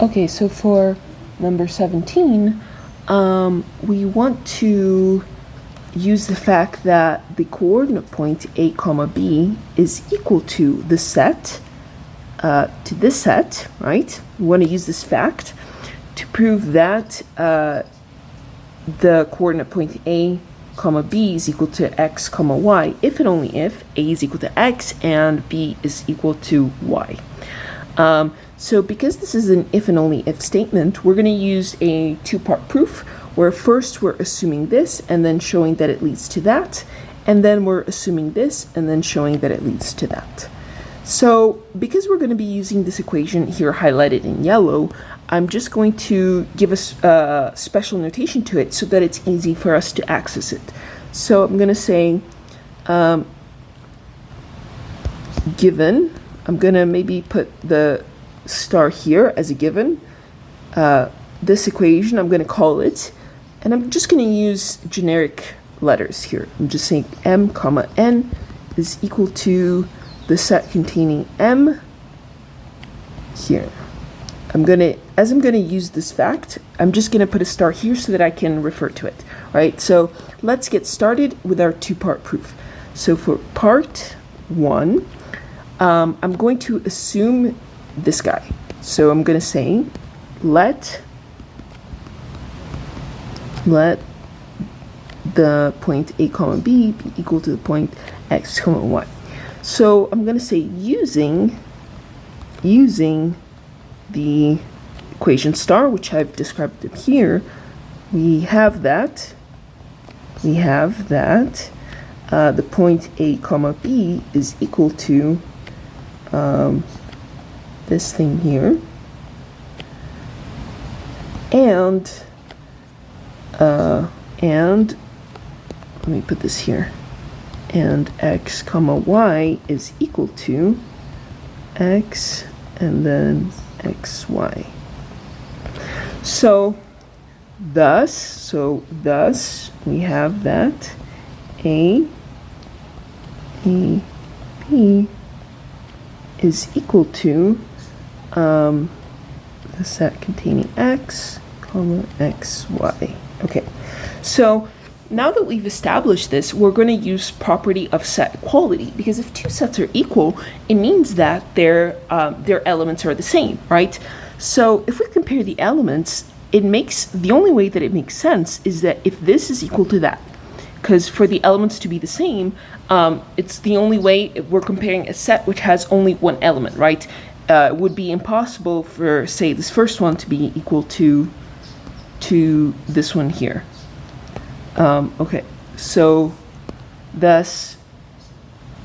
Okay, so for number 17, we want to use the fact that the coordinate point a comma b is equal to the set, to this set, right? We want to use this fact to prove that the coordinate point a comma b is equal to x comma y if and only if a is equal to x and b is equal to y. So because this is an if and only if statement, we're going to use a two-part proof where first we're assuming this and then showing that it leads to that, and then we're assuming this and then showing that it leads to that. So because we're going to be using this equation here highlighted in yellow, I'm just going to give a special notation to it so that it's easy for us to access it. So I'm going to say given, I'm going to maybe put the star here as a given. This equation, I'm going to call it, and I'm just going to use generic letters here. I'm just saying m comma n is equal to the set containing m here. As I'm going to use this fact, I'm just going to put a star here so that I can refer to it, right? So let's get started with our two-part proof. So for part 1, I'm going to assume this guy. So I'm going to say let the point a comma b be equal to the point x comma y. So I'm going to say using the equation star, which I've described it here, we have that the point a comma b is equal to this thing here, and let me put this here, and x comma y is equal to x and then xy. So thus we have that a b is equal to the set containing x comma xy. Okay, so now that we've established this, we're going to use property of set equality, because if two sets are equal, it means that their elements are the same, right? So if we compare the elements, the only way that it makes sense is that if this is equal to that, because for the elements to be the same, it's the only way. We're comparing a set which has only one element, right? It would be impossible for, say, this first one to be equal to this one here. Okay, so thus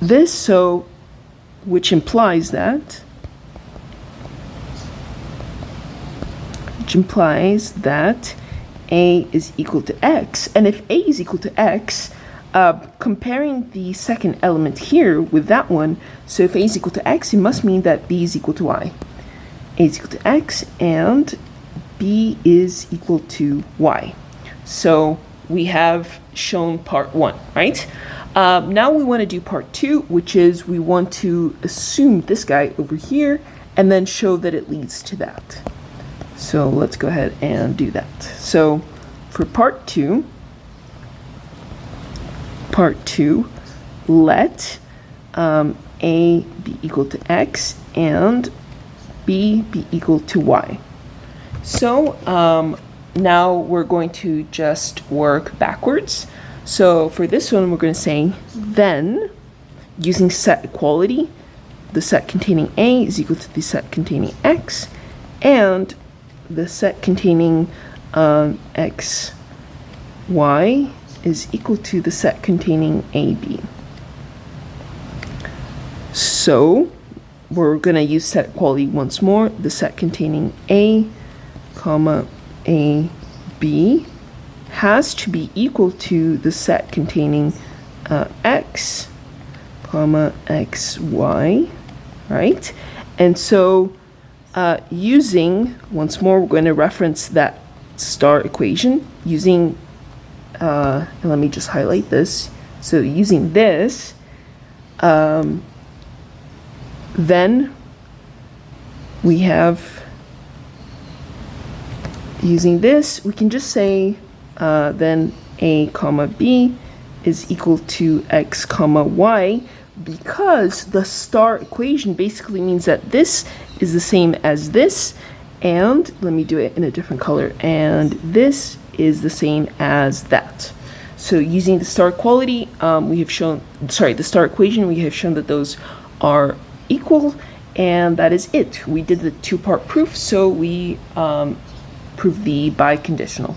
this, so which implies that a is equal to x, and if a is equal to x, comparing the second element here with that one, so if a is equal to x, it must mean that b is equal to y. A is equal to x and b is equal to y. So we have shown part 1, right? Now we want to do part 2, which is we want to assume this guy over here and then show that it leads to that. So let's go ahead and do that. So for part 2, let a be equal to x and b be equal to y. So now we're going to just work backwards. So for this one, we're going to say then, using set equality, the set containing a is equal to the set containing x, and the set containing x, y is equal to the set containing ab. So we're going to use set equality once more. The set containing a comma a b has to be equal to the set containing x comma xy, right? And so using, once more, we're going to reference that star equation using, and let me just highlight this. So using this, then we have Using this, we can just say then a comma b is equal to x comma y, because the star equation basically means that this is the same as this, and let me do it in a different color, and this is the same as that. So using the star equality, we have shown, the star equation, we have shown that those are equal, and that is it. We did the two-part proof, so we proved the biconditional.